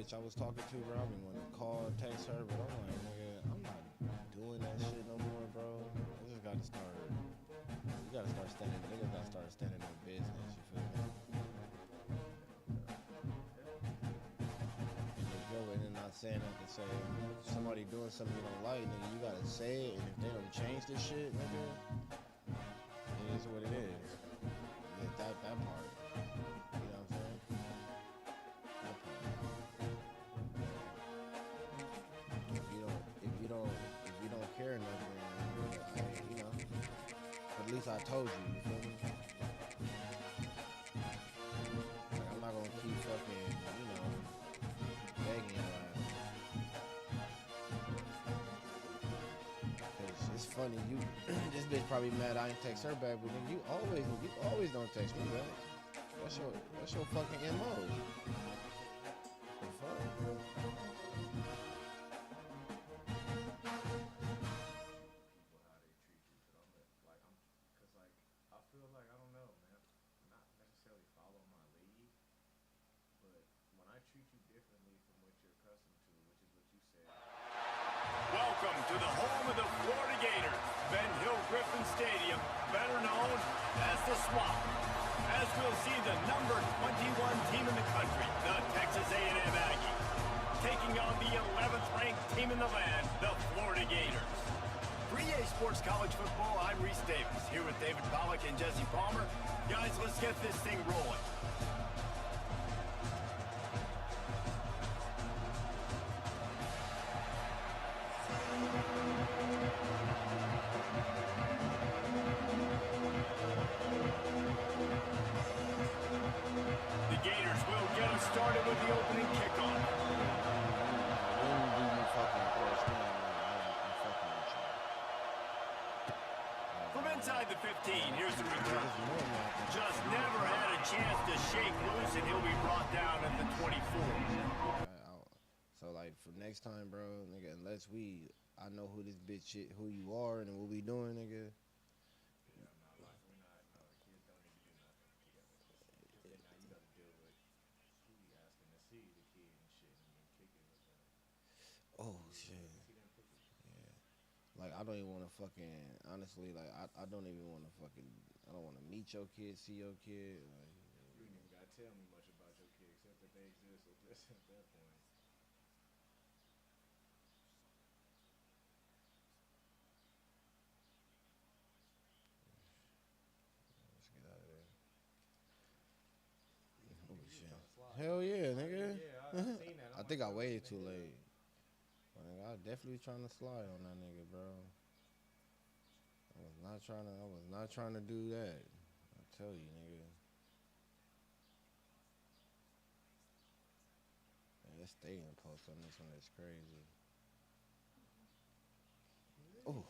bitch I was talking to, bro. I been wanting to call, text her, but I'm like, nigga, I'm not doing that shit no more, bro. I just gotta start. You gotta start standing. Niggas gotta start standing in business. You feel me? And then not saying that to say if somebody doing something you don't like, nigga, you gotta say it. And if they don't change this shit, nigga, it is what it is. Yeah, that part. You know what I'm saying? That part. If you don't care nothing, you know. But at least I told you. You feel me? Like, I'm not gonna keep fucking, you know, begging your ass. Cause it's funny, you this bitch probably mad I ain't text her back, but then you always don't text me back. What's your fucking MO? The fuck? Welcome to the home of the Florida Gators, Ben Hill Griffin Stadium, better known as the Swamp. As we'll see the number 21 team in the country, the Texas A&M Aggies, taking on the 11th ranked team in the land, the Florida Gators. For EA Sports College Football, I'm Reese Davis, here with David Pollack and Jesse Palmer. Guys, let's get this thing rolling. The Gators will get us started with the opening kickoff. When do you fucking understand? I'm fucking with you. From inside the 15, here's the return. Just never had a chance to shake loose, and he'll be brought down at the 24. So, like, for next time, bro, nigga, unless I know who this bitch is, who you are, and what we doing, nigga. Oh, shit. Yeah. Like, I don't even want to fucking, honestly, like, I don't even want to fucking, I don't want to meet your kid, see your kid. Like, you ain't even got to tell me much about your kid except that they exist at that point. Let's get out of there. Oh, shit. Hell yeah, nigga. Yeah, I seen that. I think I waited too late. Like, I was definitely trying to slide on that nigga, bro. I was not trying to do that. I tell you, nigga. Man, that staying post on this one is crazy. Oh,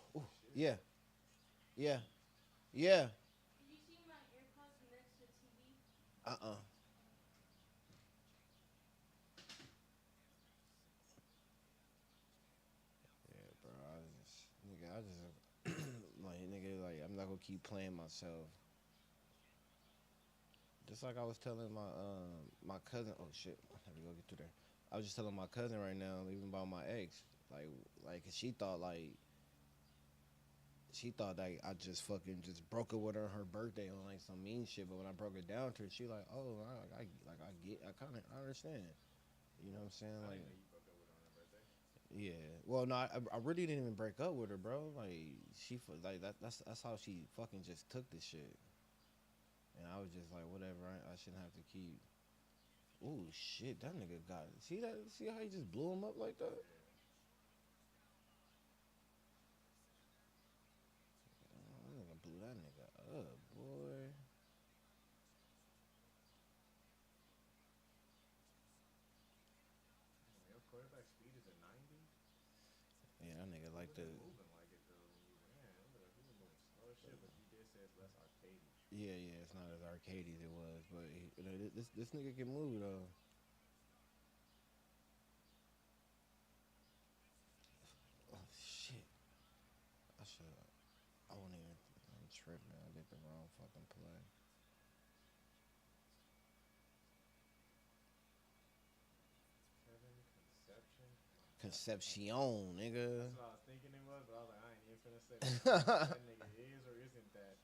yeah. Yeah. Yeah. Did you see my AirPods next to the TV? Yeah, bro. I just, like, nigga, like, I'm not gonna keep playing myself. Just like I was telling my cousin. Oh shit, let me go get through there. I was just telling my cousin right now, even about my ex, like, she thought like I just fucking just broke up with her on her birthday on like some mean shit. But when I broke it down to her, she like, oh, I understand. You know what I'm saying? Like, You broke up with her on her birthday? yeah. Well, no, I really didn't even break up with her, bro. Like, like that's how she fucking just took this shit. And I was just like, whatever. I shouldn't have to keep. Ooh, shit, that nigga got it. See that? See how he just blew him up like that? That nigga blew that nigga up, boy. Your quarterback speed is at 90? Yeah, that nigga like the. Moving like it though when you ran. He was moving slow as shit, but you did say it's less arcadey. Yeah, it's not as arcadey as it was, but this nigga can move though. Oh shit! I won't even. I'm tripping. I did the wrong fucking play. Kevin Concepcion, nigga. That's what I was thinking it was, but I was like, I ain't even finna say that nigga is or isn't that.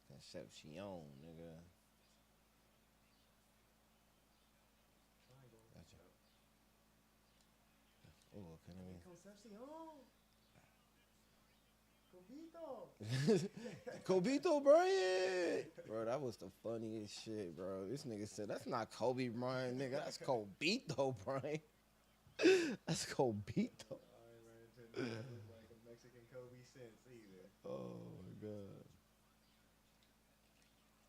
Concepcion, nigga. Triangle. Gotcha. Yep. Oh, can I Concepcion. Cobito. Cobito Bryant. Bro, that was the funniest shit, bro. This nigga said, that's not Kobe Bryant, nigga. That's Cobito Bryant. That's Cobito. I ain't ran into a nigga that look like a Mexican Kobe since either. Oh, my God.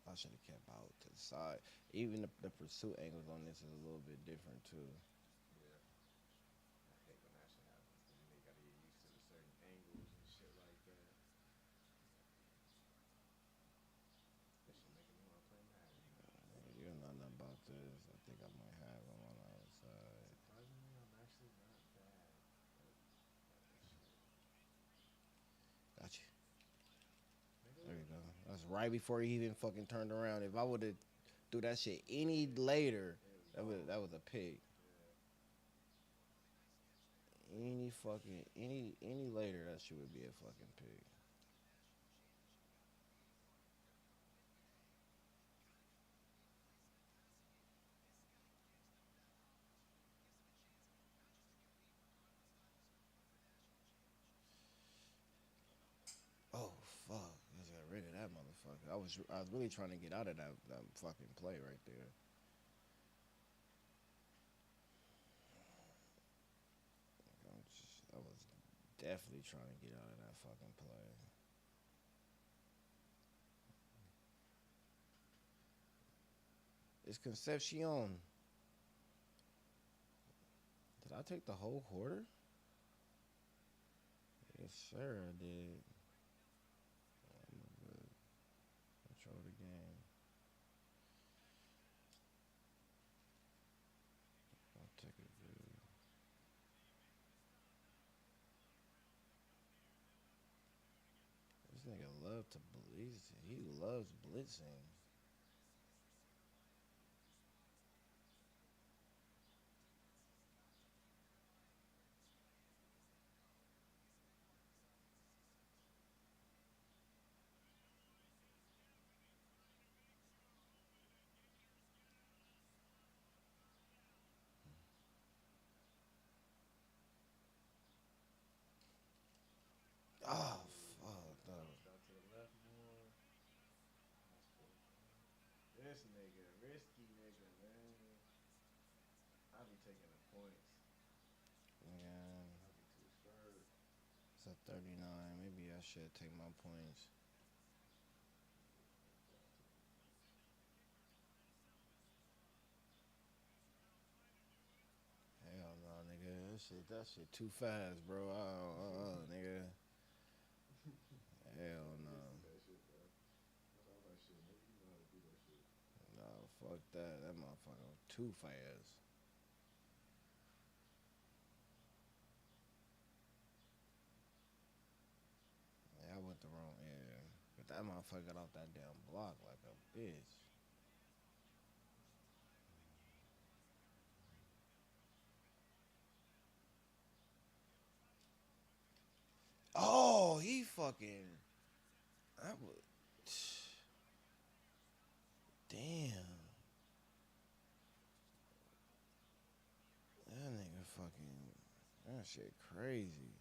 I should have kept out to the side. Even the pursuit angles on this is a little bit different, too. Yeah. I hate when that shit happens because then they gotta get used to the certain angles and shit like that. This shit making me want to play Madden. You don't know nothing about this. I think I might have him on the outside. Surprisingly, I'm actually not bad at this shit. Got you. Nigga, There you go. That's right before he even fucking turned around. If I would have do that shit any later, that was a pick. Any fucking any later, that shit would be a fucking pick. Oh fuck! I just got rid of that motherfucker. I was really trying to get out of that fucking play right there. I was definitely trying to get out of that fucking play. It's Concepcion. Did I take the whole quarter? Yes, sir, I did. I'm good. Control the game. I'll take it good. This nigga love to blitz. He loves blitzing. Oh, fuck, though. Out to the left more. This nigga, risky nigga, man. I be taking the points. Yeah, I be too scared. it's a 39. Maybe I should take my points. Hell no, nigga. That shit too fast, bro. Nigga. Hell no. That shit, bro. That's all that shit. Nigga, you know how to do that shit. No, fuck that. That motherfucker was too fast. Yeah, I went the wrong end. But that motherfucker got off that damn block like a bitch. Oh, he fucking. That was. Damn. That nigga fucking. That shit crazy.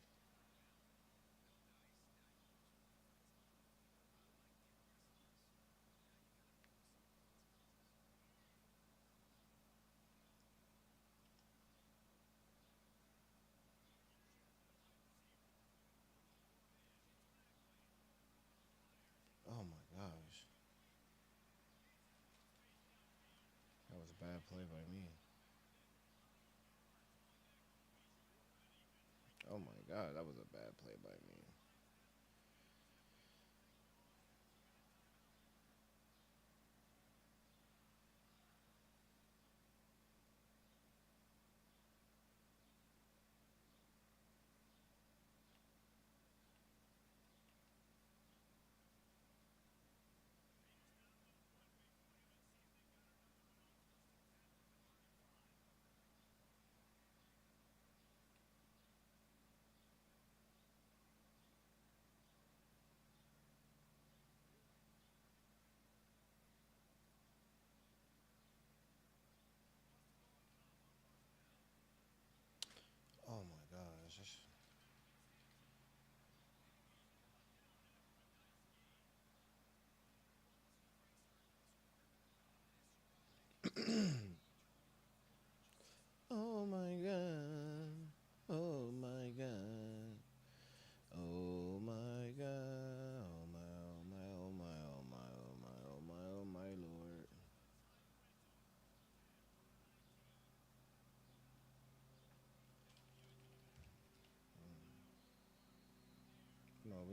Oh my gosh. That was a bad play by me. Oh my god, that was a bad play by me.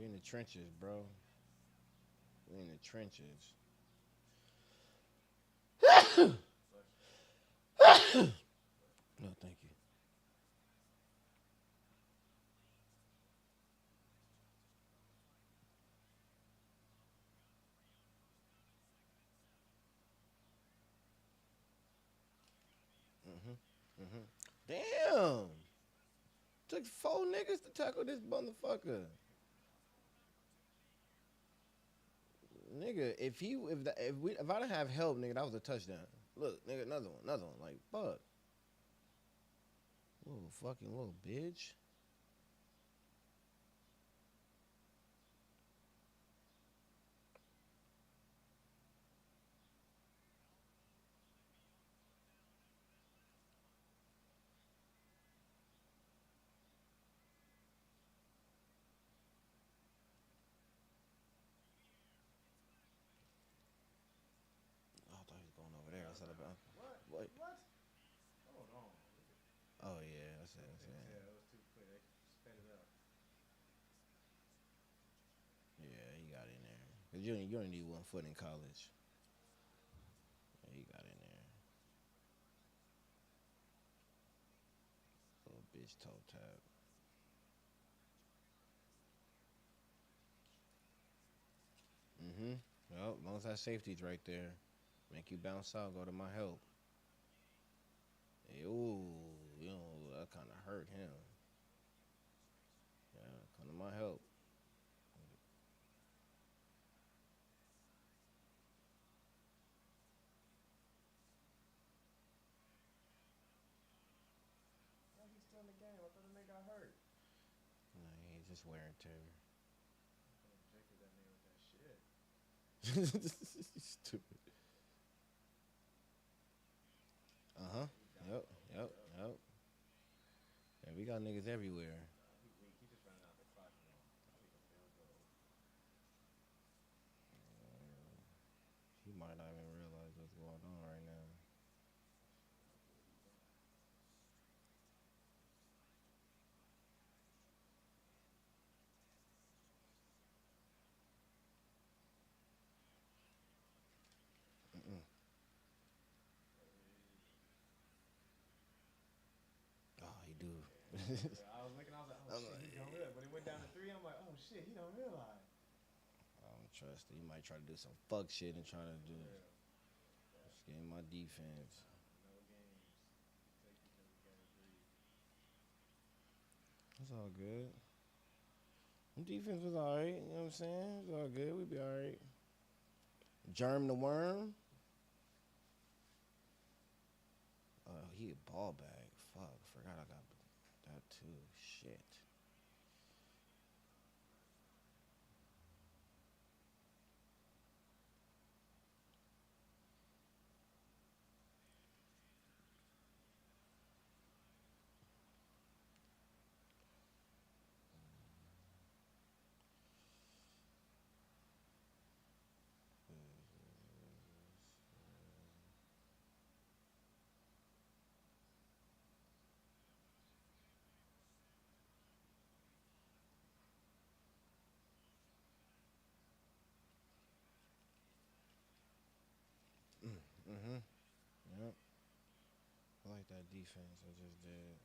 We in the trenches, bro. We in the trenches. No, thank you. Hmm. Damn. Took 4 niggas to tackle this motherfucker. Nigga, if I didn't have help, nigga, that was a touchdown. Look, nigga, another one. Like, fuck. Little fucking little bitch. Oh, I thought he was going over there. I said about What? what? What? Hold on. Oh yeah, I said. I couldn't tell. It was too quick. They sped it up. Yeah, he got in there. Cause you only need 1 foot in college. Yeah, he got in there. Little bitch toe tap. Mm-hmm. Well, as long as that safety's right there, make you bounce out, go to my help. Hey, ooh, you know, that kind of hurt him. Yeah, come to my help. Why is he still in the game? I thought the nigga got hurt. Nah, he's just wear and tear. I could have injected that nigga with that shit. Stupid. Uh huh. He died. Yep. Okay, Yep. yep. Yep. And we got niggas everywhere. He weak. He just running out the clock and all. That'll be a field goal. He might not even realize what's going on right now. What he doing? Mm-mm. Oh, he do. I was looking, I was like, oh I'm shit, he like, don't realize. When it went down to 3, I'm like, oh shit, he don't realize. I don't trust it. He might try to do some fuck shit and try to For do real. just game my defense. No games. We take because we gotta breathe. It's all good. Defense was alright, you know what I'm saying? It's all good. We be alright. Germ the worm. He a ball bag. Fuck, forgot I got that too. Shit. Mm-hmm. Yep. I like that defense I just did.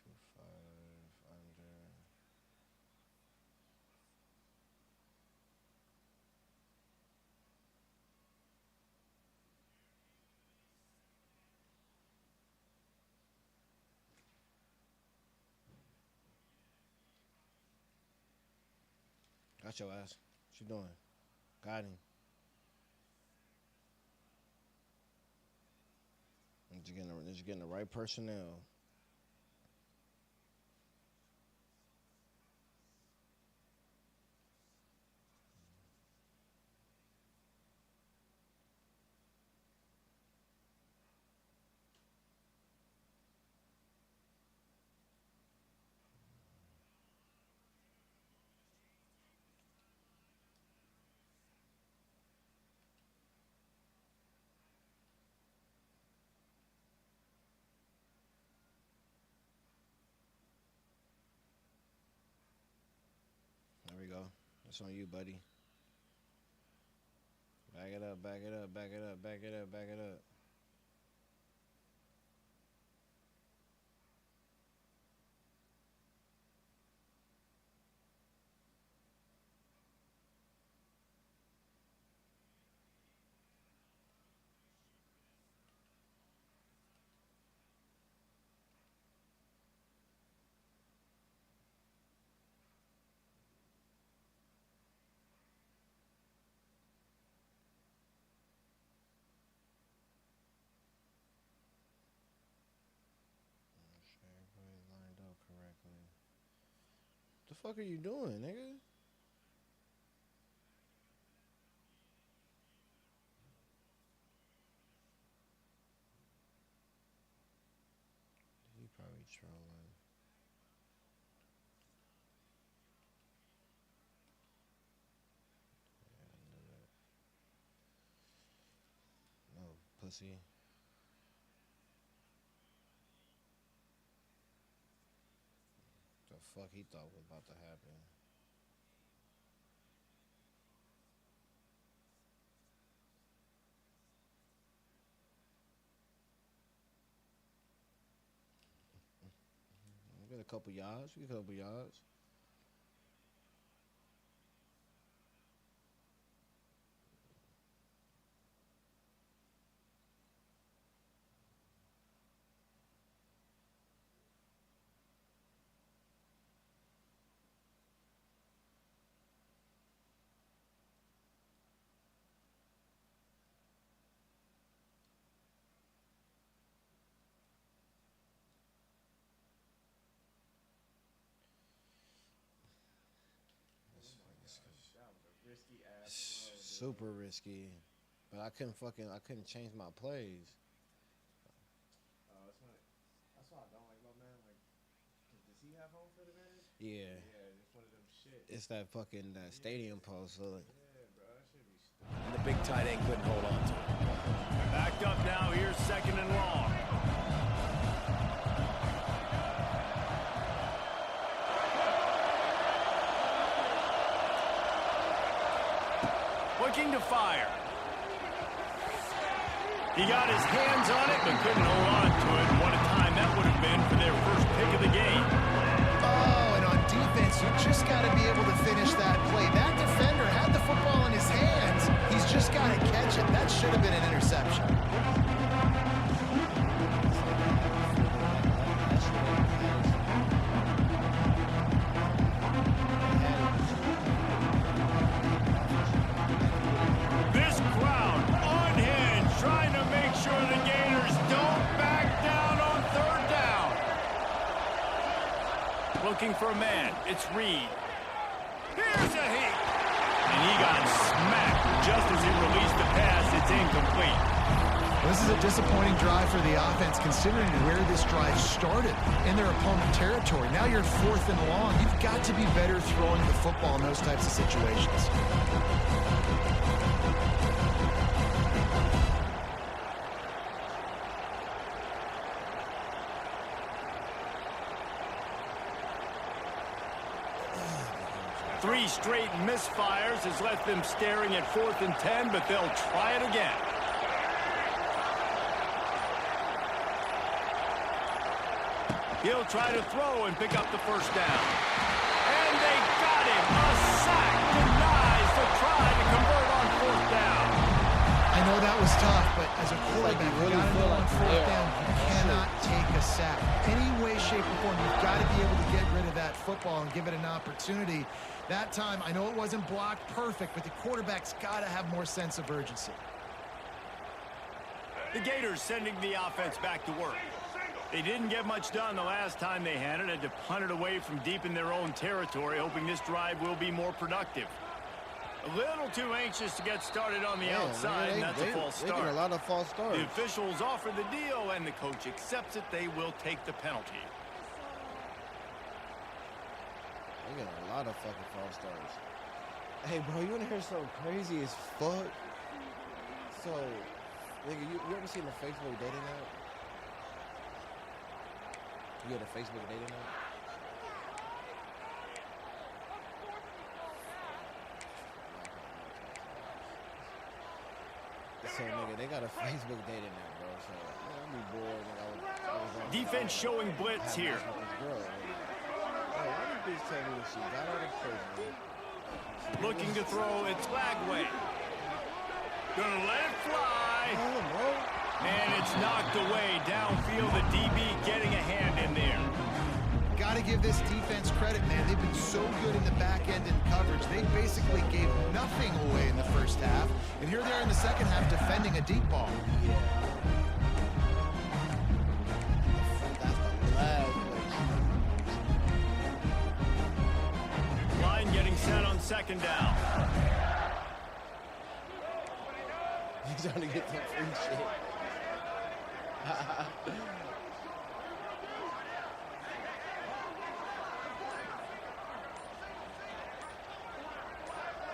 2-5 under. Got your ass. What you doing? Got him. Just getting the right personnel. It's on you, buddy. Back it up, back it up, back it up, back it up, back it up. Everybody lined up correctly. The fuck are you doing, nigga? He probably trolling. Yeah, I knew that. No, pussy. The fuck he thought was about to happen. We got a couple yards. We got a couple yards. That was a risky ass throw, dude. Super risky. But I couldn't change my plays. That's what I don't like about man. Like, does he have home field advantage? Yeah. Yeah, it's one of them shit. It's that fucking stadium post. So like, Yeah, bro, that should be stupid. And the big tight end couldn't hold on to it. They're backed up now. Here's 2nd and long. Looking to fire. He got his hands on it, but couldn't hold on to it. What a time that would have been for their first pick of the game. Oh, and on defense, you just got to be able to finish that play. That defender had the football in his hands. He's just got to catch it. That should have been an interception. This crowd unhinged, trying to make sure the Gators don't back down on 3rd down. Looking for a man. It's Reed. Here's a heat. And he got smacked just as he released the pass. It's incomplete. This is a disappointing drive for the offense, considering where this drive started in their opponent territory. Now you're 4th and long. You've got to be better throwing the football in those types of situations. Three straight misfires has left them staring at 4th and 10, but they'll try it again. He'll try to throw and pick up the 1st down. And they got him. A sack denies the try to convert on 4th down. I know that was tough, but as a quarterback, you got to know on 4th down, you cannot take a sack. Any way, shape, or form, you've got to be able to get rid of that football and give it an opportunity. That time, I know it wasn't blocked perfect, but the quarterback's got to have more sense of urgency. The Gators sending the offense back to work. They didn't get much done the last time they had it. Had to punt it away from deep in their own territory, hoping this drive will be more productive. A little too anxious to get started on the outside, and that's a false They start. get a lot of false starts. The officials offer the deal, and the coach accepts it. They will take the penalty. They get a lot of fucking false starts. Hey, bro, you wanna hear something crazy as fuck? So, nigga, you ever seen the Facebook dating app? You had a Facebook dating app? So, nigga, they got a Facebook dating app, bro. So, I'll be bored. I was on Defense showing blitz having here. this with this girl. Like, why did bitch tell me when she got out of prison? Looking to throw, it's Flagway. Gonna let it fly. Bro. And it's knocked away downfield. The DB getting a hand in there. Got to give this defense credit, man. They've been so good in the back end in coverage. They basically gave nothing away in the first half. And here they are in the second half defending a deep ball. That's the last play. Line getting set on second down. He's trying to get some free shit.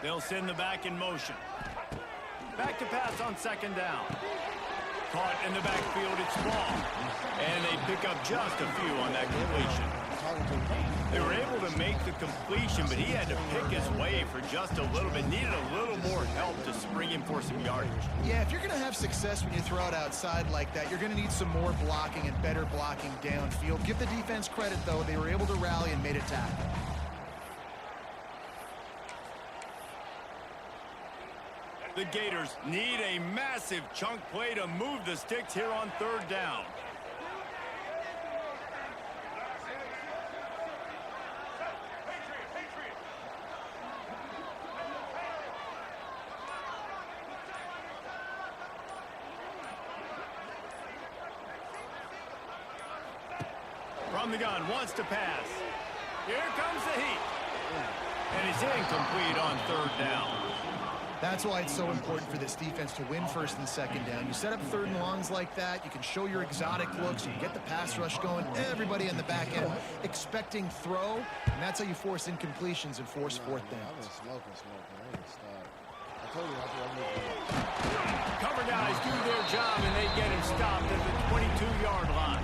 They'll send the back in motion. Back to pass on second down. Caught in the backfield, it's ball. And they pick up just a few on that completion. They were able to make the completion, but he had to pick his way for just a little bit. Needed a little more help to spring him for some yardage. Yeah, if you're going to have success when you throw it outside like that, you're going to need some more blocking and better blocking downfield. Give the defense credit, though. They were able to rally and made a tackle. The Gators need a massive chunk play to move the sticks here on third down. From the gun, wants to pass. Here comes the heat. And he's incomplete on third down. That's why it's so important for this defense to win first and second down. You set up third and longs like that, you can show your exotic looks, you can get the pass rush going, everybody in the back end expecting throw, and that's how you force incompletions and force fourth I've downs. been smoking. I need to stop. I told you I Cover guys do their job, and they get him stopped at the 22-yard line.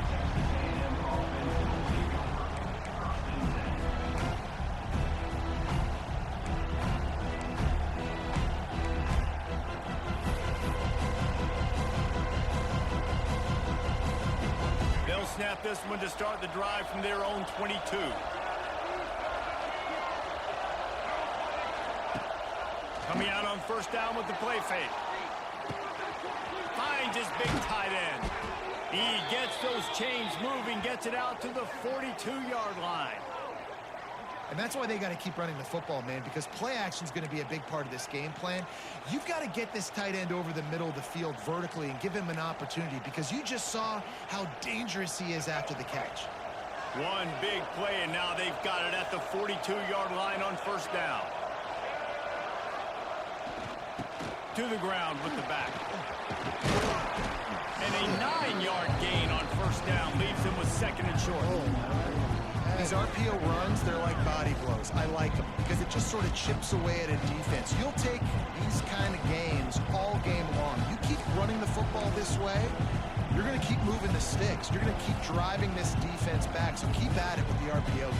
They'll snap this one to start the drive from their own 22. Coming out on first down with the play fake. Finds his big tight end. He gets those chains moving, gets it out to the 42-yard line. And that's why they got to keep running the football, man, because play action is going to be a big part of this game plan. You've got to get this tight end over the middle of the field vertically and give him an opportunity, because you just saw how dangerous he is after the catch. One big play, and now they've got it at the 42-yard line on first down. To the ground with the back. And a 9-yard gain on first down leaves him with second and short. These RPO runs, they're like body blows. I like them because it just sort of chips away at a defense. You'll take these kind of gains all game long. You keep running the football this way, you're going to keep moving the sticks. You're going to keep driving this defense back, so keep at it with the RPO.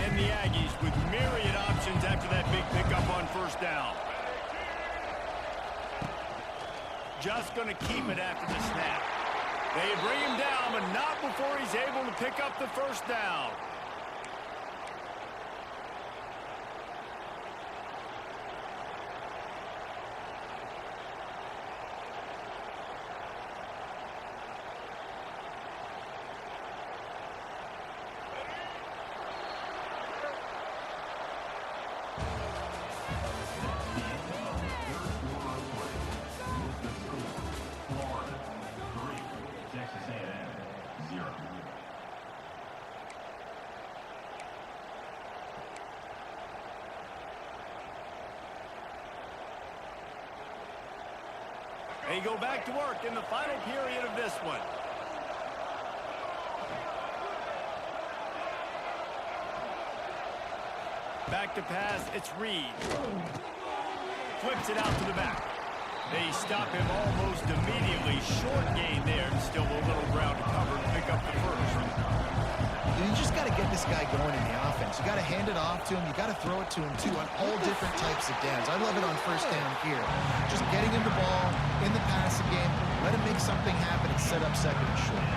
And the Aggies with myriad options after that big pickup on first down. Just going to keep it after the snap. They bring him down, but not before he's able to pick up the first down. They go back to work in the final period of this one. Back to pass, it's Reed. Flips it out to the back. They stop him almost immediately. Short gain there, and still a little ground to cover to pick up the first. You just got to get this guy going in the offense. downs. You got to hand it off to him. You got to throw it to him, too, on all different types of downs. I love it on first down here. Just getting him the ball in the passing game, let him make something happen and set up second and short.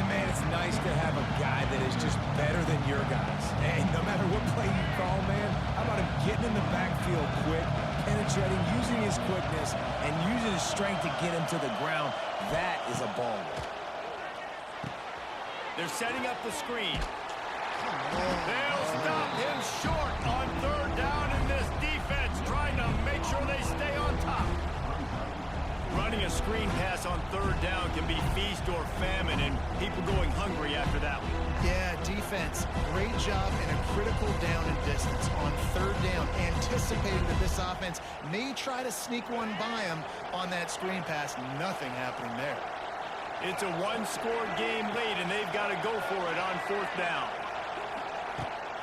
And, man, it's nice to have a guy that is just better than your guys. And no matter what play you call, man, how about him getting in the backfield quick, penetrating, using his quickness, and using his strength to get him to the ground. That is a ball. They're setting up the screen. They'll stop him short on third down, and this defense trying to make sure they stay on top. Running a screen pass on third down can be feast or famine, and people going hungry after that one. Yeah, defense, great job in a critical down and distance on third down, anticipating that this offense may try to sneak one by him on that screen pass. Nothing happening there. It's a one-score game late, and they've got to go for it on fourth down.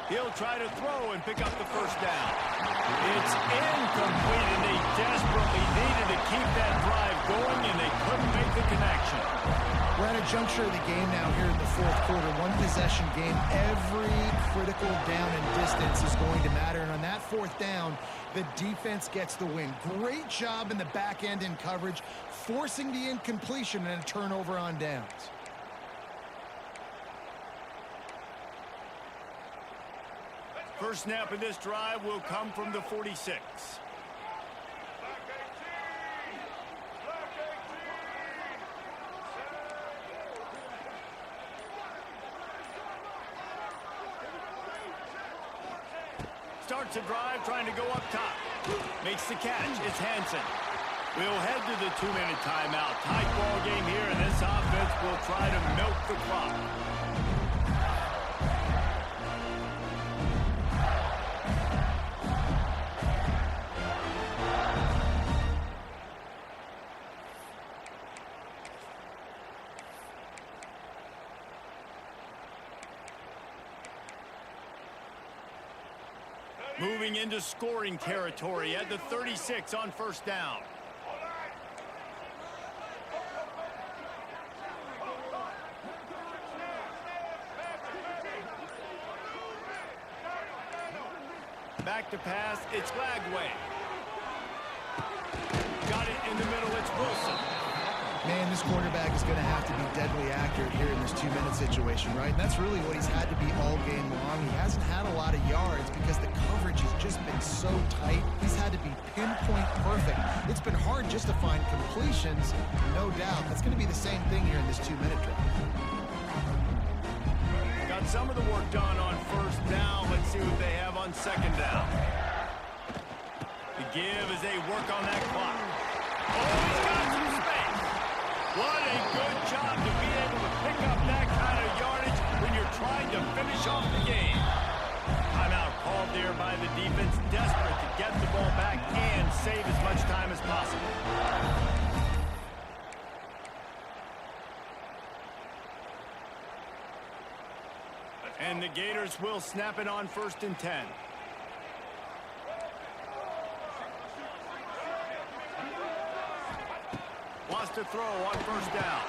He'll try to throw and pick up the first down. It's incomplete, and they desperately needed to keep that drive going, and they couldn't make the connection. We're at a juncture of the game now here in the fourth quarter. One-possession game. Every critical down and distance is going to matter. And on that fourth down, the defense gets the win. Great job in the back end in coverage, forcing the incompletion and a turnover on downs. First snap of this drive will come from the 46. Starts a drive trying to go up top. Makes the catch. It's Hansen. We'll head to the 2-minute timeout. Tight ball game here, and this offense will try to milk the clock. Moving into scoring territory at the 36 on first down. Back to pass, it's Lagway. Got it in the middle, it's Wilson. Man, this quarterback is going to have to be deadly accurate here in this 2-minute situation, right? And that's really what he's had to be all game long. He hasn't had a lot of yards because the coverage has just been so tight. He's had to be pinpoint perfect. It's been hard just to find completions, no doubt. That's going to be the same thing here in this 2-minute drive. Got some of the work done on first down. Let's see what they have on second down. The give as they work on that clock. Oh, he's got some space. What a good job to be able to pick up that kind of yardage when you're trying to finish off the game. Timeout called there by the defense, desperate to get the ball back and save as much time as possible. And the Gators will snap it on 1st and 10. Wants to throw on first down.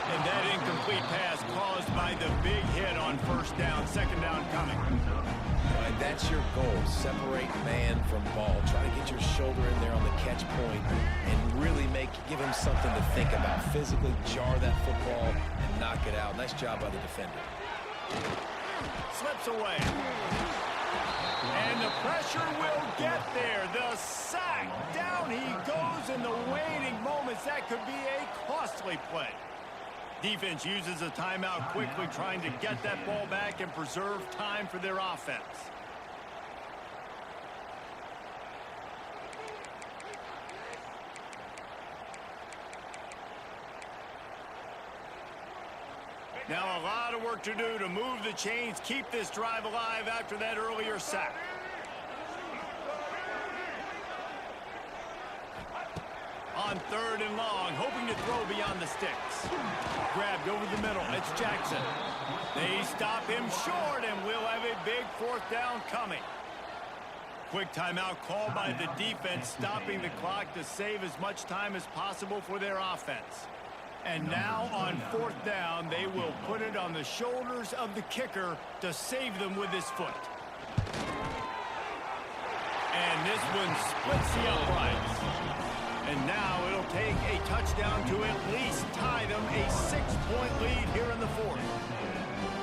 And that incomplete pass caused by the big hit on first down. Second down coming. Right, that's your goal. Separate man from ball. Try to get your shoulder in there on the catch point and really give him something to think about. Physically jar that football and knock it out. Nice job by the defender. Slips away. And the pressure will get there. The sack. Down he goes in the waning moments. That could be a costly play. Defense uses a timeout quickly, trying to get that ball back and preserve time for their offense. Now a lot of work to do to move the chains, keep this drive alive after that earlier sack. On 3rd and long, hoping to throw beyond the sticks. Grabbed over the middle, it's Jackson. They stop him short, and we'll have a big 4th down coming. Quick timeout called by the defense, stopping the clock to save as much time as possible for their offense. And now on 4th down, they will put it on the shoulders of the kicker to save them with his foot. And this one splits the uprights. And now it'll take a touchdown to at least tie them a 6-point lead here in the 4th.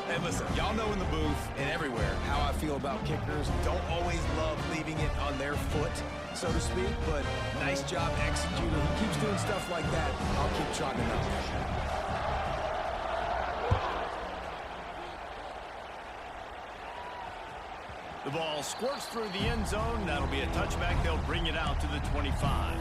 Hey, listen, y'all know in the booth and everywhere how I feel about kickers. Don't always love leaving it on their foot, so to speak, but nice job executing. Who keeps doing stuff like that, I'll keep trotting it up. The ball squirts through the end zone. That'll be a touchback. They'll bring it out to the 25.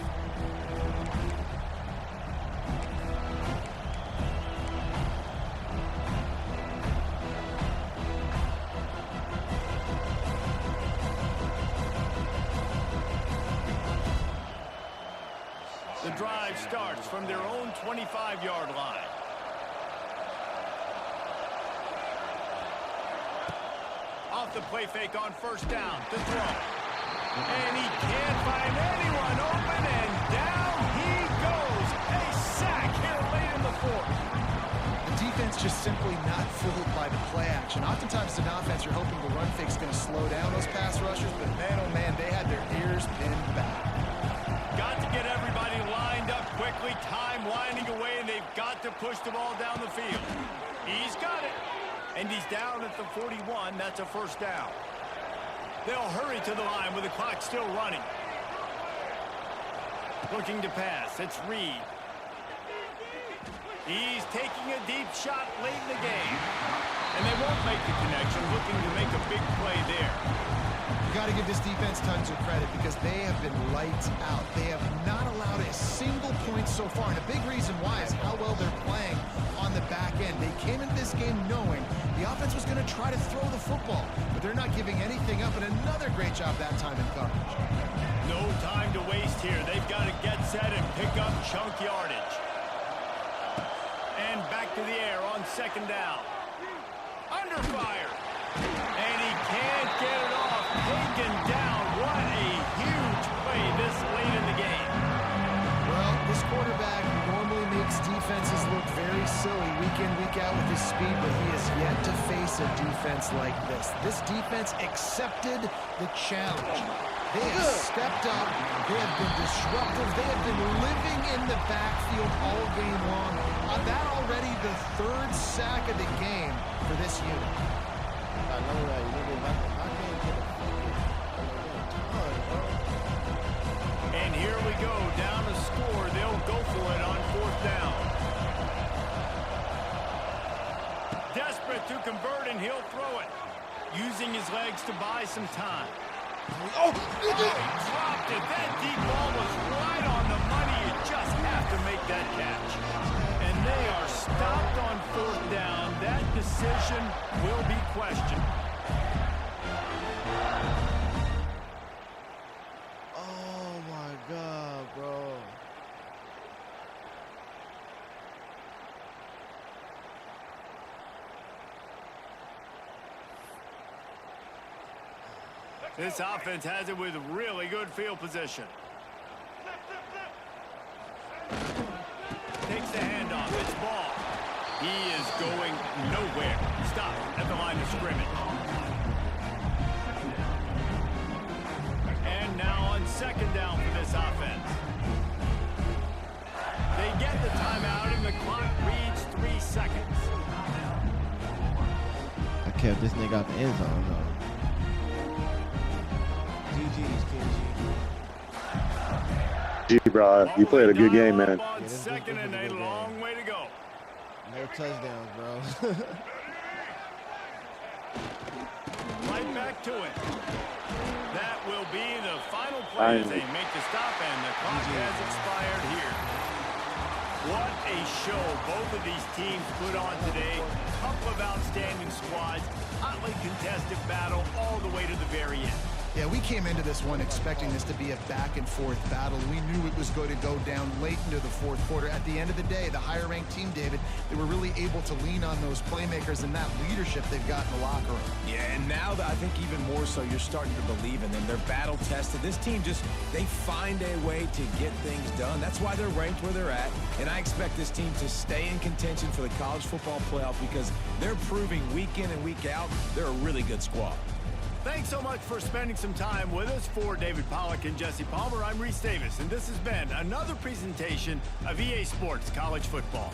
The drive starts from their own 25-yard line. Off the play fake on 1st down to throw. And he can't find anyone open, and down he goes. A sack here late in the 4th. The defense just simply not fooled by the play action. Oftentimes in offense, you're hoping the run fake's going to slow down those pass rushers, but man, oh man, they had their ears pinned back. Got to get everybody lined up quickly. Time winding away, and they've got to push the ball down the field. He's got it. And he's down at the 41. That's a 1st down. They'll hurry to the line with the clock still running. Looking to pass. It's Reed. He's taking a deep shot late in the game. And they won't make the connection, looking to make a big play there. You got to give this defense tons of credit because they have been lights out. They have not allowed a single point so far. And a big reason why is how well they're playing on the back end. They came into this game knowing the offense was going to try to throw the football, but they're not giving anything up, and another great job that time in coverage. No time to waste here. They've got to get set and pick up chunk yardage. And back to the air on 2nd down. Under fire. And he can't get it off. Taken down. What a huge play this late in the game. Well, this quarterback normally makes defenses look very silly week in, week out with his speed, but he has yet to face a defense like this. This defense accepted the challenge. They have stepped up. They have been disruptive. They have been living in the backfield all game long. That already the 3rd sack of the game for this unit. I know that. You know, I can't get a fucking bro. And here we go. Down to score. They'll go for it on 4th down. Desperate to convert, and he'll throw it. Using his legs to buy some time. Oh, He dropped it. That deep ball was right on the money. You just have to make that catch. And they are stopped on 4th down. That decision will be questioned. oh my God, bro. This offense has it with really good field position. Takes the handoff. It's ball. He is going nowhere. Stop at the line of scrimmage. And now on 2nd down for this offense. They get the timeout, and the clock reads 3 seconds. I kept this nigga out the end zone, though. GG's, KG. Gee, bro, you played a good game, man. On 2nd and a long way to go. No touchdowns, bro. Right back to it. That will be the final play as they make the stop, and the clock has expired here. What a show both of these teams put on today. Couple of outstanding squads, hotly contested battle all the way to the very end. Yeah, we came into this one expecting this to be a back-and-forth battle. We knew it was going to go down late into the fourth quarter. At the end of the day, the higher-ranked team, David, they were really able to lean on those playmakers and that leadership they've got in the locker room. Yeah, and now I think even more so, you're starting to believe in them. They're battle-tested. This team they find a way to get things done. That's why they're ranked where they're at, and I expect this team to stay in contention for the college football playoff because they're proving week in and week out they're a really good squad. Thanks so much for spending some time with us. For David Pollack and Jesse Palmer, I'm Reese Davis, and this has been another presentation of EA Sports College Football.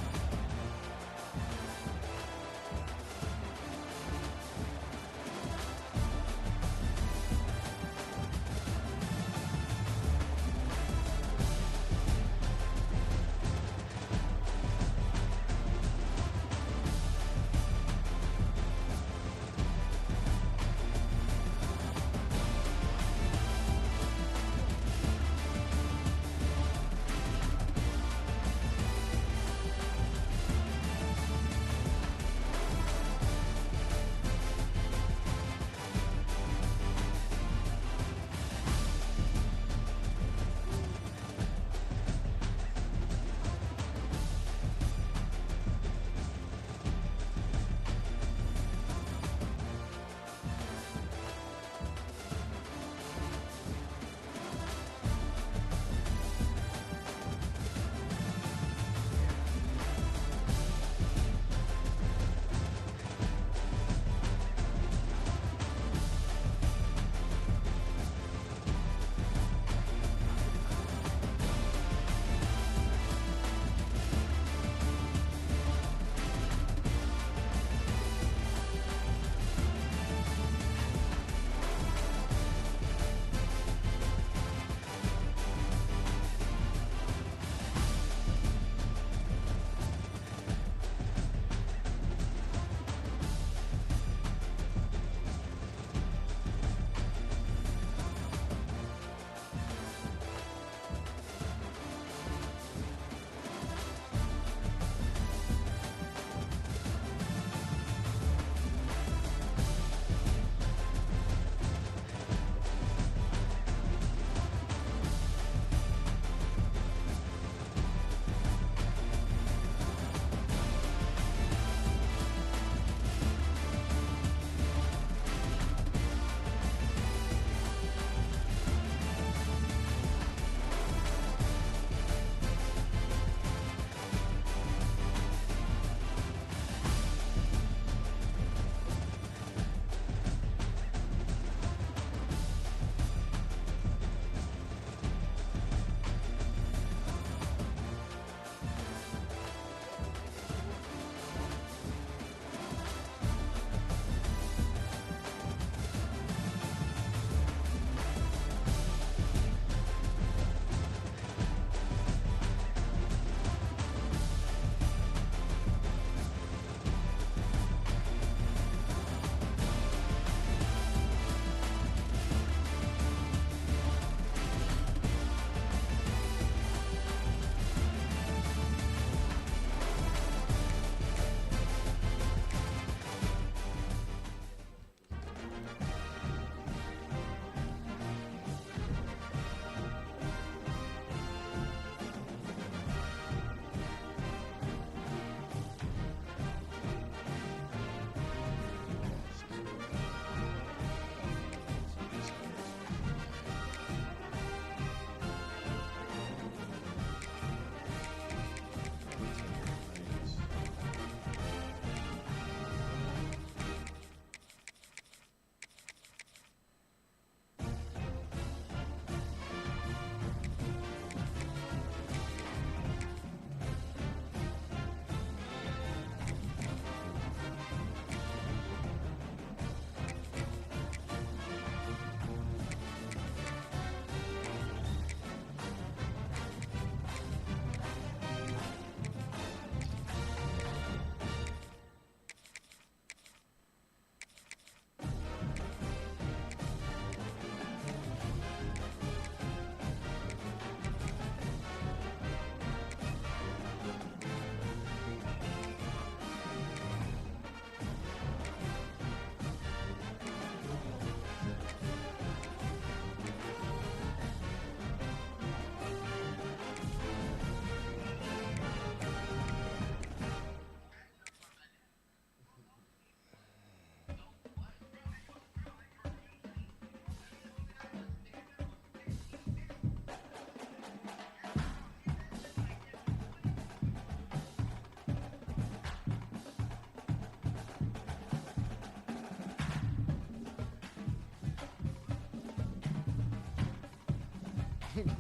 Welcome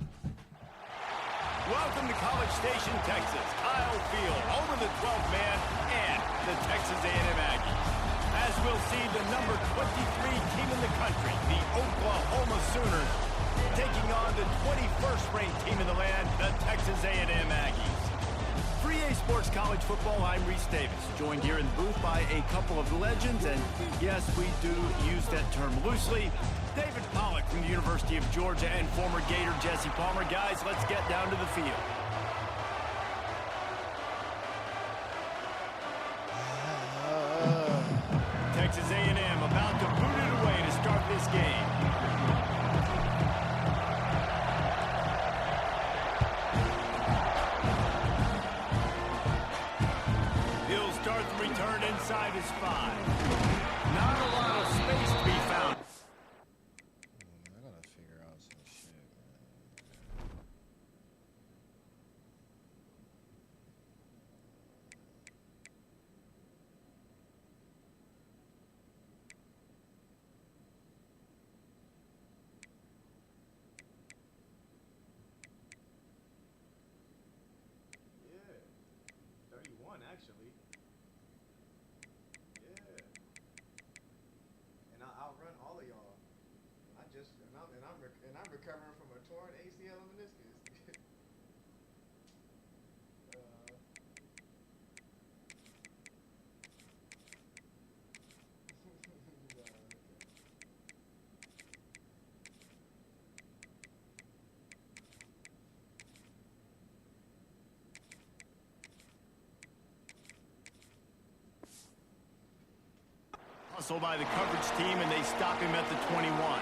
to College Station, Texas. Kyle Field over the 12th man and the Texas A&M Aggies. As we'll see, the number 23 team in the country, the Oklahoma Sooners, taking on the 21st ranked team in the land, the Texas A&M Aggies. 3A Sports College Football, I'm Reese Davis, joined here in the booth by a couple of legends, and yes, we do use that term loosely. David Pollack from the University of Georgia and former Gator Jesse Palmer. Guys, let's get down to the field. Texas A&M about to boot it away to start this game. He'll start the return inside his 5. Not a lot of space to be found. I gotta figure out some shit, man. Yeah. 31, actually. Yeah. And I'll outrun all of y'all. And I'm recovering from a torn ACL and meniscus. Hustle by the coverage team, and they stop him at the 21.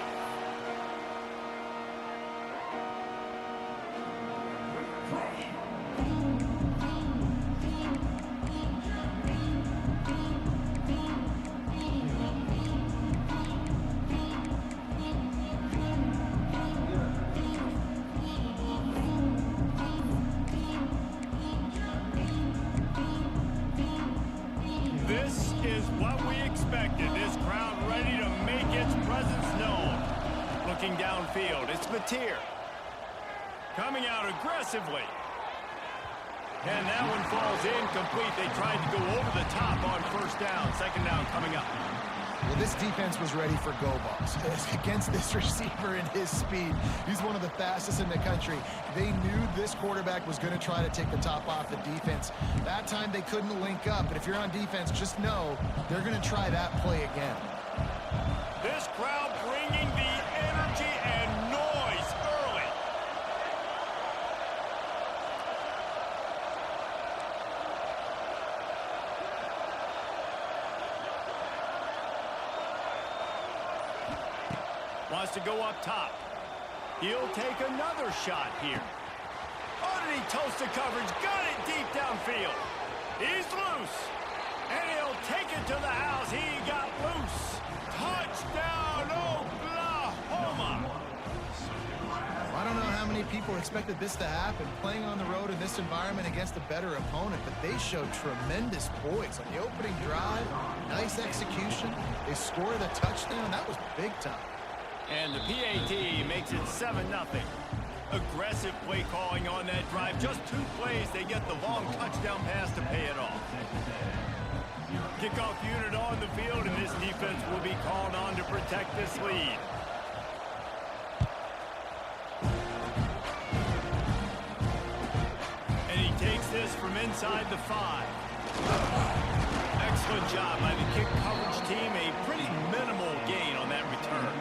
This is what we expected. This crowd ready to make its presence known. Looking downfield, it's Mateer. Coming out aggressively. And that one falls incomplete. They tried to go over the top on first down. Second down coming up. Well, this defense was ready for go balls. Against this receiver and his speed, he's one of the fastest in the country. They knew this quarterback was going to try to take the top off the defense. That time they couldn't link up, but if you're on defense, just know they're going to try that play again. This crowd bringing the energy and noise early. Wants to go up top. He'll take another shot here. Underneath toast to coverage. Got it deep downfield. He's loose. And he'll take it to the house. He got loose. Touchdown, Oklahoma. I don't know how many people expected this to happen, playing on the road in this environment against a better opponent, but they showed tremendous poise on the opening drive. Nice execution. They scored a touchdown. That was big time. And the PAT makes it 7-0. Aggressive play calling on that drive. Just 2 plays, they get the long touchdown pass to pay it off. Kickoff unit on the field, and this defense will be called on to protect this lead. And he takes this from inside the 5. Excellent job by the kick coverage team. A pretty minimal gain on that return.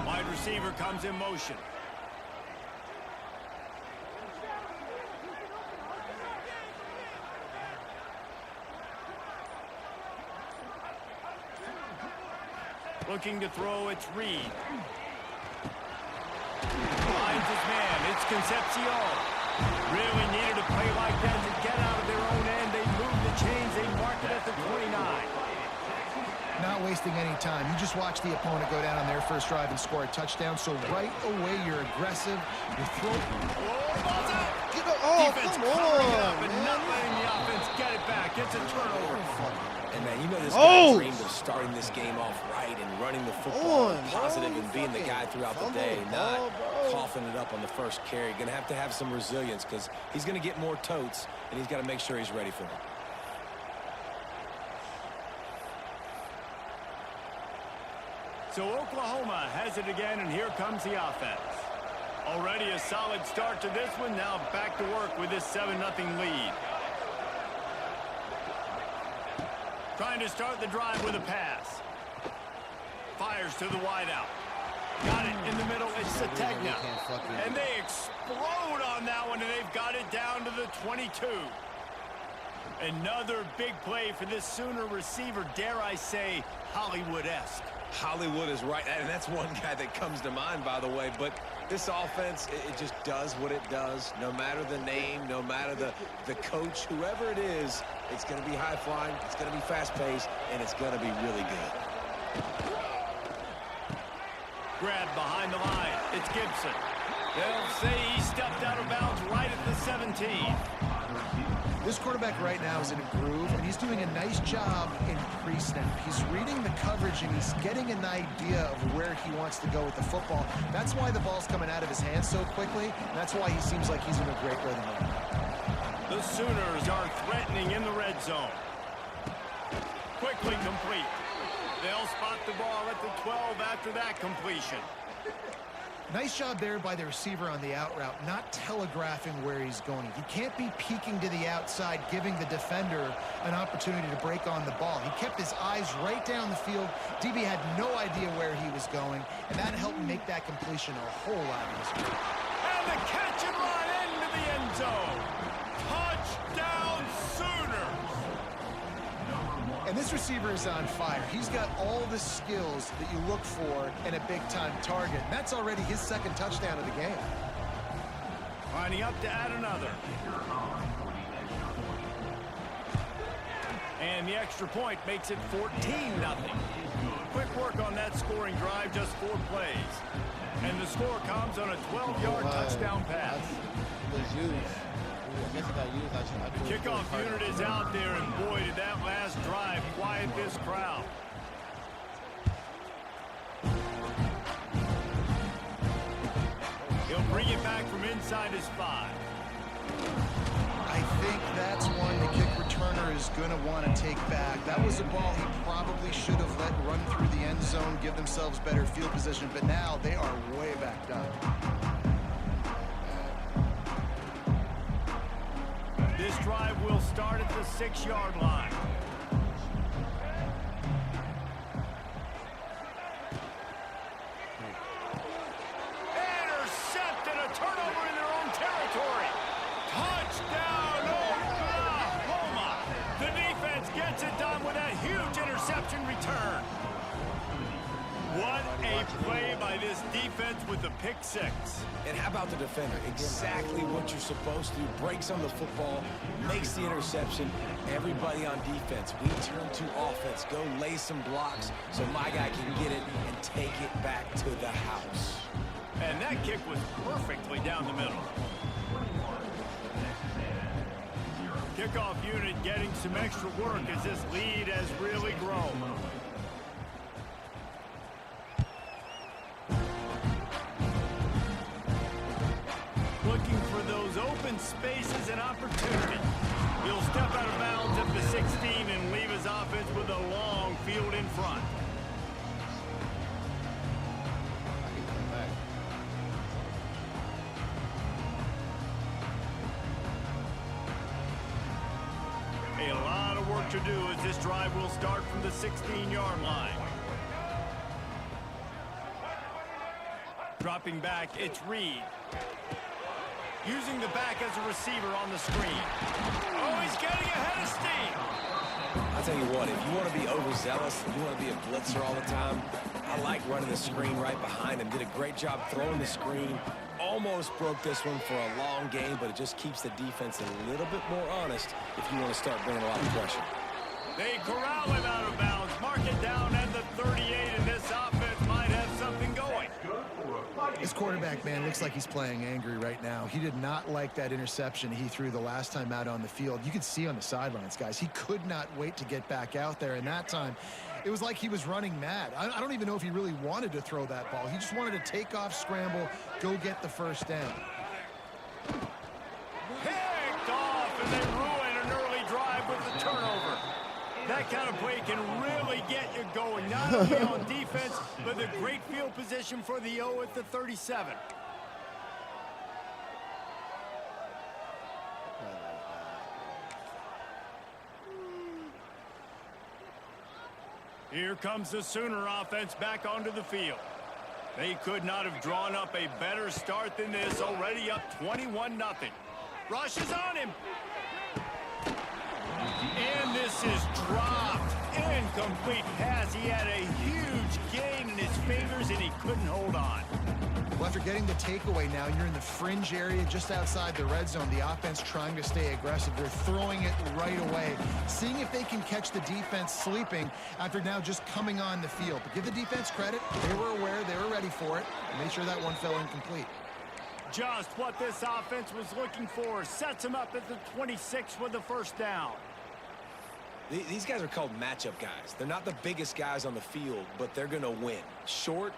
Wide receiver comes in motion. Looking to throw, it's Reed. Finds his man, it's Concepcion. Really needed a play like that to get out of their own end. They move the chains, they mark it at the 29. Not wasting wasting any time. You just watch the opponent go down on their first drive and score a touchdown. So right away, you're aggressive. You're throwing. Defense covering it up and not letting the offense get it back. It's a turnover. And man, you know this guy dreamed of starting this game off right and running the football positive and being the guy throughout the day, not coughing it up on the first carry. Going to have some resilience because he's going to get more totes, and he's got to make sure he's ready for it. So Oklahoma has it again, and here comes the offense. Already a solid start to this one. Now back to work with this 7-0 lead. Trying to start the drive with a pass. Fires to the wideout. Got it in the middle. It's Sategna. And they explode on that one, and they've got it down to the 22. Another big play for this Sooner receiver, dare I say, Hollywood-esque. Hollywood is right, and that's one guy that comes to mind, by the way. But this offense, it just does what it does. No matter the name, no matter the coach, whoever it is, it's going to be high-flying, it's going to be fast-paced, and it's going to be really good. Grabbed behind the line. It's Gibson. They'll say he stepped out of bounds right at the 17. This quarterback right now is in a groove, and he's doing a nice job in pre-snap. He's reading the coverage, and he's getting an idea of where he wants to go with the football. That's why the ball's coming out of his hands so quickly, and that's why he seems like he's in a great rhythm right now. The Sooners are threatening in the red zone. Quickly complete. They'll spot the ball at the 12 after that completion. Nice job there by the receiver on the out route, not telegraphing where he's going. You can't be peeking to the outside, giving the defender an opportunity to break on the ball. He kept his eyes right down the field. DB had no idea where he was going, and that helped make that completion a whole lot easier. And the catch and run into the end zone. Touchdown Sooners! And this receiver is on fire. He's got all the skills that you look for in a big-time target. And that's already his second touchdown of the game. Lining up to add another. And the extra point makes it 14-0. Quick work on that scoring drive, just 4 plays. And the score comes on a 12-yard touchdown pass. The kickoff unit is out there, and boy, did that last drive quiet this crowd. He'll bring it back from inside his 5. I think that's one the kick returner is going to want to take back. That was a ball he probably should have let run through the end zone, give themselves better field position, but now they are way backed up. This drive will start at the 6-yard line. Intercepted, a turnover in their own territory. Touchdown, Oklahoma! The defense gets it done with that huge interception return. What a play by this defense with the pick 6. And how about the defender? Exactly what you're supposed to do. Breaks on the football, makes the interception. Everybody on defense, we turn to offense. Go lay some blocks so my guy can get it and take it back to the house. And that kick was perfectly down the middle. Kickoff unit getting some extra work as this lead has really grown. Looking for those open spaces and opportunity. He'll step out of bounds at the 16 and leave his offense with a long field in front. A lot of work to do as this drive will start from the 16-yard line. Dropping back, it's Reed. Using the back as a receiver on the screen. Oh, he's getting ahead of steam. I'll tell you what, if you want to be overzealous, if you want to be a blitzer all the time, I like running the screen right behind him. Did a great job throwing the screen. Almost broke this one for a long game, but it just keeps the defense a little bit more honest if you want to start bringing a lot of pressure. They corral him out of bounds. Mark it down at the 38, and this offense might have something going. This quarterback, man, looks like he's playing angry right now. He did not like that interception he threw the last time out on the field. You could see on the sidelines, guys, he could not wait to get back out there. And that time, it was like he was running mad. I don't even know if he really wanted to throw that ball. He just wanted to take off, scramble, go get the first down. Picked off, and they ruin an early drive with the turnover. That kind of play can really get you going, not only on defense, but the great field position for the O at the 37. Here comes the Sooner offense back onto the field. They could not have drawn up a better start than this, already up 21-0. Rush is on him. And this is dropped. Incomplete pass. He had a huge gain in his fingers, and he couldn't hold on. Well, after getting the takeaway now, you're in the fringe area just outside the red zone. The offense trying to stay aggressive. They're throwing it right away, seeing if they can catch the defense sleeping after now just coming on the field. But give the defense credit. They were aware. They were ready for it. Made sure that one fell incomplete. Just what this offense was looking for. Sets him up at the 26 with the first down. These guys are called matchup guys. They're not the biggest guys on the field, but they're going to win. Short,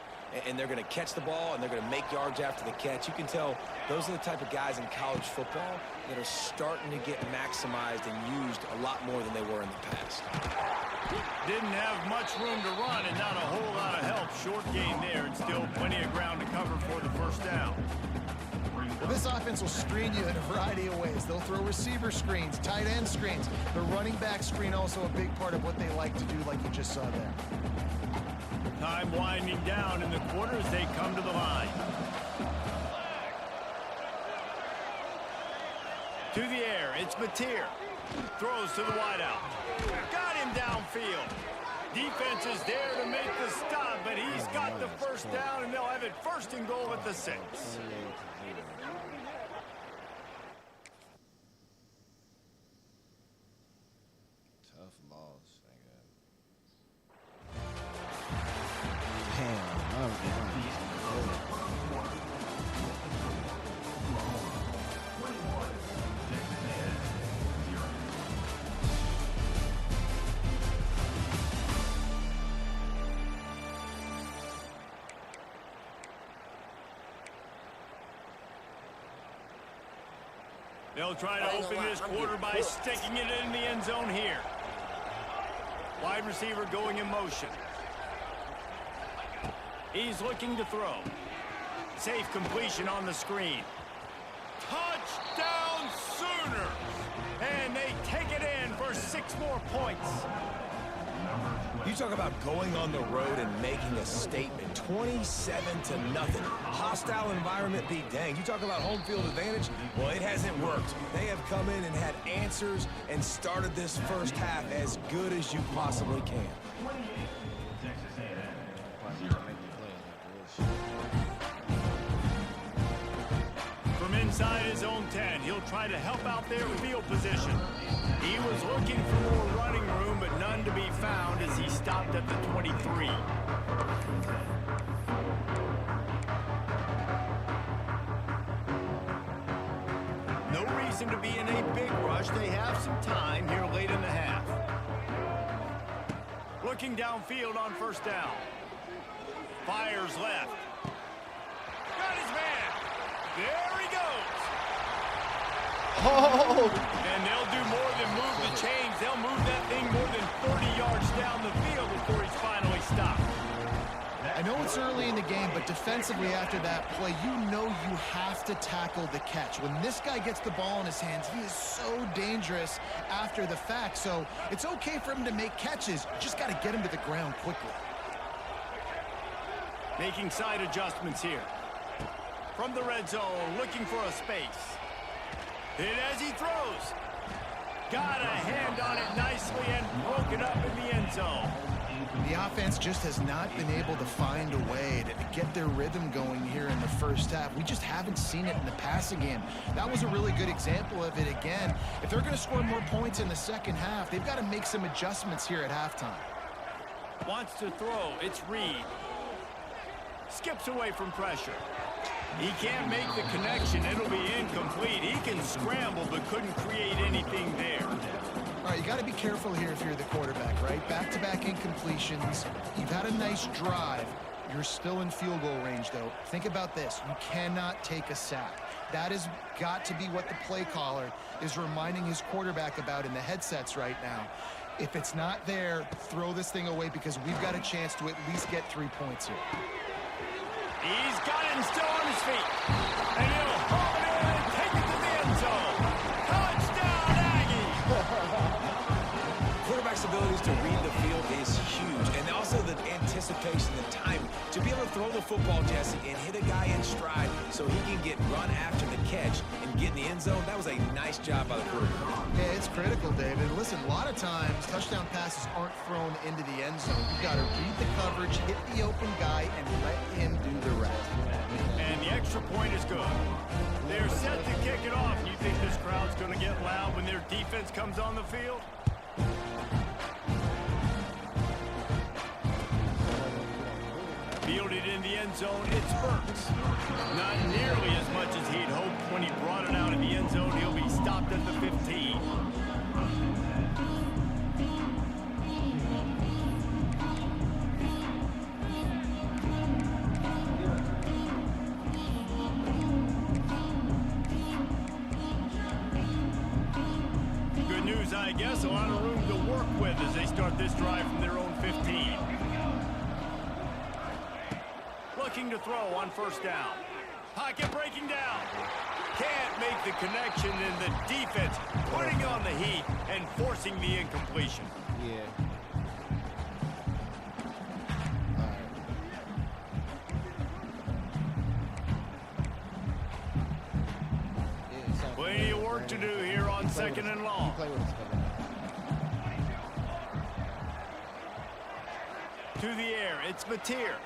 and they're going to catch the ball, and they're going to make yards after the catch. You can tell those are the type of guys in college football that are starting to get maximized and used a lot more than they were in the past. Didn't have much room to run and not a whole lot of help. Short gain there, and still plenty of ground to cover for the first down. Well, this offense will screen you in a variety of ways. They'll throw receiver screens, tight end screens. The running back screen also a big part of what they like to do, like you just saw there. Time winding down in the quarter as they come to the line. To the air, it's Mateer. Throws to the wideout. Got him downfield. Defense is there to make the stop, but he's got the first down, and they'll have it first and goal at the 6. Tough loss, nigga. Damn, I'm They'll try to open this quarter by sticking it in the end zone here. Wide receiver going in motion. He's looking to throw. Safe completion on the screen. Touchdown Sooners! And they take it in for 6 more points. You talk about going on the road and making a statement. 27-0. Hostile environment be danged. You talk about home field advantage. Well, it hasn't worked. They have come in and had answers and started this first half as good as you possibly can. From inside his own 10, he'll try to help out there with field position. He was looking for more running room, but none to be found as he stopped at the 23. No reason to be in a big rush. They have some time here late in the half. Looking downfield on first down. Fires left. Got his man. There he goes. Oh! And they'll do more than move the chains. They'll move that thing more than 30 yards down the field before he's finally stopped. I know it's early in the game, but defensively after that play, you know you have to tackle the catch. When this guy gets the ball in his hands, he is so dangerous after the fact. So it's okay for him to make catches. You just got to get him to the ground quickly. Making side adjustments here. From the red zone, looking for a space. Hit as he throws. Got a hand on it nicely and broke it up in the end zone. The offense just has not been able to find a way to get their rhythm going here in the first half. We just haven't seen it in the passing game. That was a really good example of it again. If they're going to score more points in the second half, they've got to make some adjustments here at halftime. Wants to throw. It's Reed. Skips away from pressure. He can't make the connection. It'll be incomplete. He can scramble but couldn't create anything there. All right, you got to be careful here if you're the quarterback, right? Back-to-back incompletions. You've had a nice drive. You're still in field goal range, though. Think about this. You cannot take a sack. That has got to be what the play caller is reminding his quarterback about in the headsets right now. If it's not there, throw this thing away because we've got a chance to at least get 3 points here. He's got it and still on his feet. And he'll haul it in and take it to the end zone. Touchdown, Aggies! Quarterback's abilities to read the field is huge, and also the anticipation, the timing. To be able to throw the football, Jesse, and hit a guy in stride so he can get run after the catch and get in the end zone, that was a nice job by the quarterback. Yeah, it's critical, David. Listen, a lot of times touchdown passes aren't thrown into the end zone. You've got to read the coverage, hit the open guy, and let him do the rest. And the extra point is good. They're set to kick it off. You think this crowd's going to get loud when their defense comes on the field? Fielded in the end zone, it's Burks. Not nearly as much as he'd hoped. When he brought it out in the end zone, he'll be stopped at the 15. Good news, I guess. A lot of room to work with as they start this drive from their own 15. Looking to throw on first down. Pocket breaking down. Can't make the connection, and the defense putting on the heat and forcing the incompletion. Yeah. All right. Yeah, it sounds Plenty of work to do here on second and long. Play with us, To the air, it's Mateer.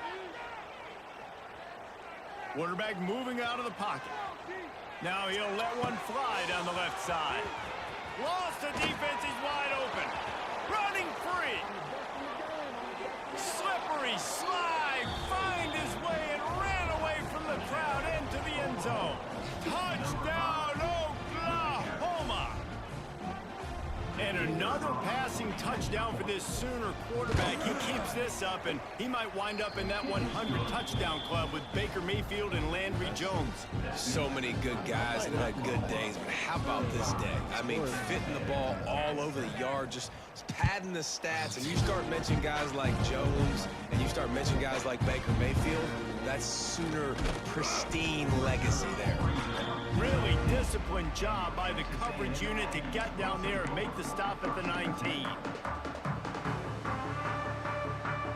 Quarterback moving out of the pocket. Now he'll let one fly down the left side. Lost the defense, he's wide open. Running free. Slippery slide, find his way and ran away from the crowd into the end zone. Touchdown, Oklahoma! And another passing touchdown for this Sooner quarterback. He keeps this up, and he might wind up in that 100 touchdown club with Baker Mayfield and Landry Jones. So many good guys that have had good days, but how about this day? I mean, fitting the ball all over the yard, just padding the stats, and you start mentioning guys like Jones, and you start mentioning guys like Baker Mayfield, that's Sooner pristine legacy there. Really disciplined job by the coverage unit to get down there and make the stop at the 19.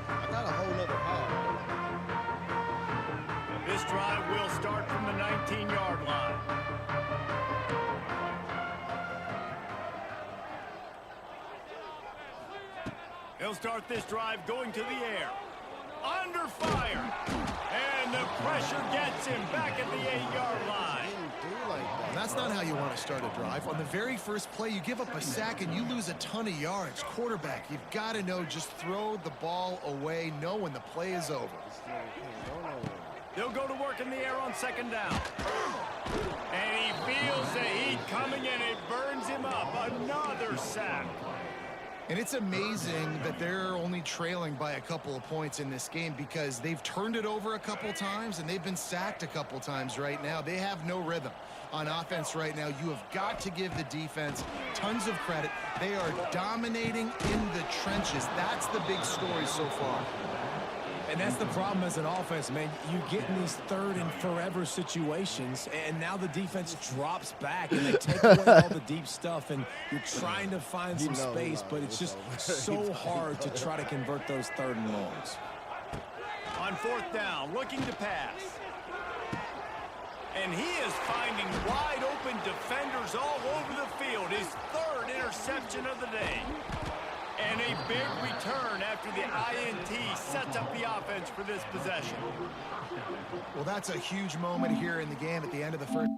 I got a whole nother pile. This drive will start from the 19-yard line. He'll start this drive going to the air. Under fire. And the pressure gets him back at the 8-yard line. And that's not how you want to start a drive. On the very first play, you give up a sack and you lose a ton of yards. Quarterback, you've got to know, just throw the ball away, know when the play is over. They'll go to work in the air on second down. And he feels the heat coming and it burns him up. Another sack. And it's amazing that they're only trailing by a couple of points in this game because they've turned it over a couple times and they've been sacked a couple times right now. They have no rhythm on offense right now. You have got to give the defense tons of credit. They are dominating in the trenches. That's the big story so far. And that's the problem as an offense, man. You get in these third and forever situations, and now the defense drops back, and they take away all the deep stuff, and you're trying to find some space, but it's just so hard to try to convert those third and longs. On fourth down, looking to pass. And he is finding wide open defenders all over the field. His third interception interception of the day. And a big return after the INT sets up the offense for this possession. Well, that's a huge moment here in the game at the end of the first.